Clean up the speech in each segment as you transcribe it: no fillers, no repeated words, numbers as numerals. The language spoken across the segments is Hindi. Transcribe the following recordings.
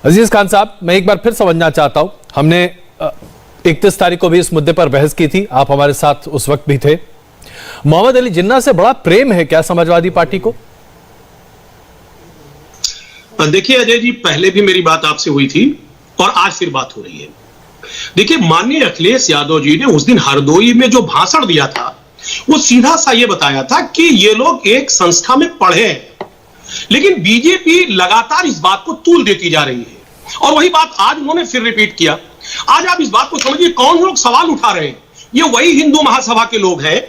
अजीज खान साहब, मैं एक बार फिर समझना चाहता हूं, हमने 31 तारीख को भी इस मुद्दे पर बहस की थी, आप हमारे साथ उस वक्त भी थे। मोहम्मद अली जिन्ना से बड़ा प्रेम है क्या समाजवादी पार्टी को? देखिए अजय जी, पहले भी मेरी बात आपसे हुई थी और आज फिर बात हो रही है। देखिए, माननीय अखिलेश यादव जी ने उस दिन हरदोई में जो भाषण दिया था, वो सीधा सा ये बताया था कि ये लोग एक संस्था में पढ़े हैं, लेकिन बीजेपी लगातार इस बात को तूल देती जा रही है और वही बात आज उन्होंने फिर रिपीट किया। आज आप इस बात को समझिए, कौन लोग सवाल उठा रहे हैं? ये वही हिंदू महासभा के लोग हैं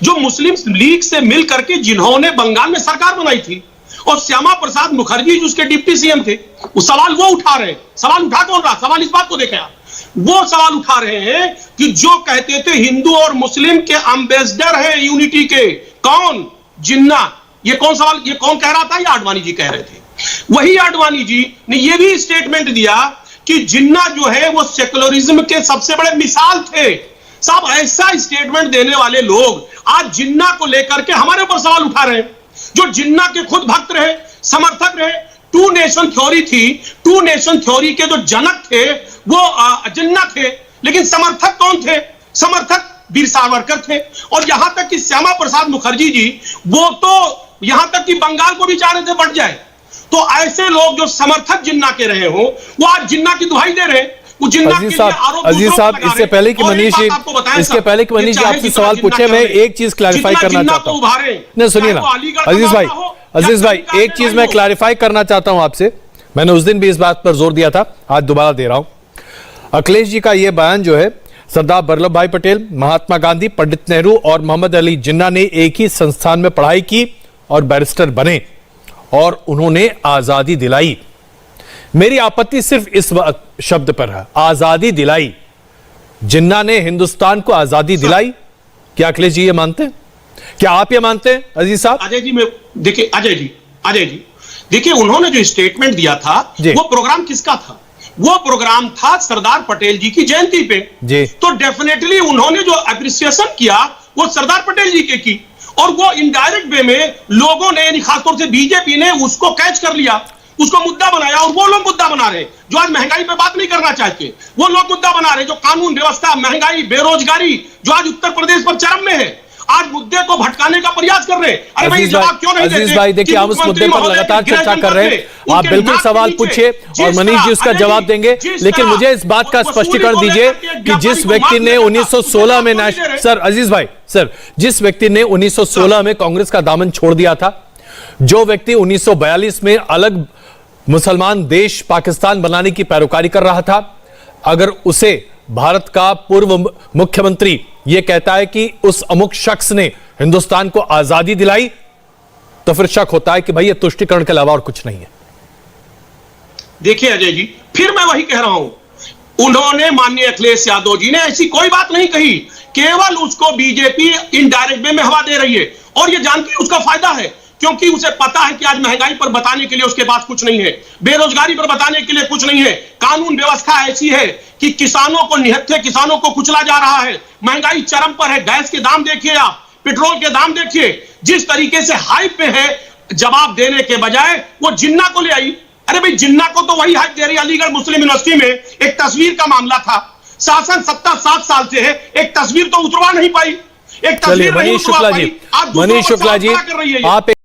जो मुस्लिम लीग से मिल करके जिन्होंने बंगाल में सरकार बनाई थी, और श्यामा प्रसाद मुखर्जी जो उसके डिप्टी सीएम थे, वो सवाल वो उठा रहे हैं। सवाल उठा कौन रहा? सवाल इस बात को देखें आप, वो सवाल उठा रहे हैं कि जो कहते थे हिंदू और मुस्लिम के एम्बेसडर हैं यूनिटी के, कौन? जिन्ना। ये कौन सवाल, ये कौन कह रहा था? ये आडवाणी जी कह रहे थे। वही आडवाणी जी ने ये भी स्टेटमेंट दिया कि जिन्ना जो है वो सेकुलरिज्म के सबसे बड़े मिसाल थे। साहब, ऐसा स्टेटमेंट देने वाले लोग आज जिन्ना को लेकर के हमारे ऊपर सवाल उठा रहे हैं, जो जिन्ना के खुद भक्त रहे, समर्थक रहे। टू नेशन थ्योरी थी, टू नेशन थ्योरी के जो जनक थे वो जिन्ना थे, लेकिन समर्थक कौन थे? समर्थक वीर सावरकर थे। और यहां तक कि श्यामा प्रसाद मुखर्जी जी, वो तो यहां तक कि बंगाल को भी चाह रहे थे बढ़ जाए। तो ऐसे लोग जो समर्थक जिन्ना के रहे हो, वो आज जिन्ना की दुहाई दे रहे हैं। अजीज साहब, इससे पहले कि मनीष जी आपसे सवाल पूछे, मैं एक चीज क्लैरिफाई करना चाहता हूं। नहीं, सुनिए ना अजीज भाई, एक चीज मैं क्लैरिफाई करना चाहता हूं आपसे। मैंने उस दिन भी इस बात पर जोर दिया था, आज दोबारा दे रहा हूं। अखिलेश जी का यह बयान जो है, सरदार वल्लभ भाई पटेल, महात्मा गांधी, पंडित नेहरू और मोहम्मद अली जिन्ना ने एक ही संस्थान में पढ़ाई की और बैरिस्टर बने और उन्होंने आजादी दिलाई। मेरी आपत्ति सिर्फ इस शब्द पर है, आजादी दिलाई। जिन्ना ने हिंदुस्तान को आजादी दिलाई। क्या अखिलेश जी ये मानते हैं? क्या आप ये मानते हैं अजीज साहब? अजय जी, देखिए अजय जी देखिए, उन्होंने जो स्टेटमेंट दिया था वो प्रोग्राम किसका था? वो प्रोग्राम था सरदार पटेल जी की जयंती पे जी। तो डेफिनेटली उन्होंने जो अप्रिसिएशन किया वो सरदार पटेल जी के की, और वो इनडायरेक्ट वे में लोगों ने, खासतौर से बीजेपी ने उसको कैच कर लिया, उसको मुद्दा बनाया। और वो लोग मुद्दा बना रहे जो आज महंगाई पे बात नहीं करना चाहते, वो लोग मुद्दा बना रहे जो कानून व्यवस्था, महंगाई, बेरोजगारी जो आज उत्तर प्रदेश पर चरम में है, आज मुद्दे को भटकाने का प्रयास कर रहे हैं। अरे भाई, जवाब क्यों नहीं देते? अजीज भाई, देखिए, हम उस मुद्दे पर लगातार चर्चा कर रहे हैं। आप बिल्कुल सवाल पूछिए और मनीष जी उसका जवाब देंगे, लेकिन मुझे इस बात का स्पष्टीकरण दीजिए कि जिस व्यक्ति ने 1916 में सर अजीज भाई, सर, जिस व्यक्ति ने 1916 में कांग्रेस का दामन छोड़ दिया था, जो व्यक्ति 1942 में अलग मुसलमान देश पाकिस्तान बनाने की पैरोकारी कर रहा था, अगर उसे भारत का पूर्व मुख्यमंत्री यह कहता है कि उस अमुक शख्स ने हिंदुस्तान को आजादी दिलाई, तो फिर शक होता है कि भाई ये तुष्टिकरण के अलावा और कुछ नहीं है। देखिए अजय जी, फिर मैं वही कह रहा हूं, उन्होंने, माननीय अखिलेश यादव जी ने ऐसी कोई बात नहीं कही, केवल उसको बीजेपी इनडायरेक्ट वे में हवा दे रही है और ये जानती है उसका फायदा है, क्योंकि उसे पता है कि आज महंगाई पर बताने के लिए उसके पास कुछ नहीं है, बेरोजगारी पर बताने के लिए कुछ नहीं है, कानून व्यवस्था ऐसी है कि किसानों को, निहत्थे किसानों को कुचला जा रहा है, महंगाई चरम पर है, गैस के दाम देखिए आप, पेट्रोल के दाम देखिए, जिस तरीके से हाइप पे है, जवाब देने के बजाय वो जिन्ना को ले आई। अरे भाई, जिन्ना को तो वही हाइप दे रही। अलीगढ़ मुस्लिम यूनिवर्सिटी में एक तस्वीर का मामला था, शासन सत्ता 7 साल से है, एक तस्वीर तो उतरवा नहीं पाई, एक तस्वीर मनीष शुक्ला जी, आप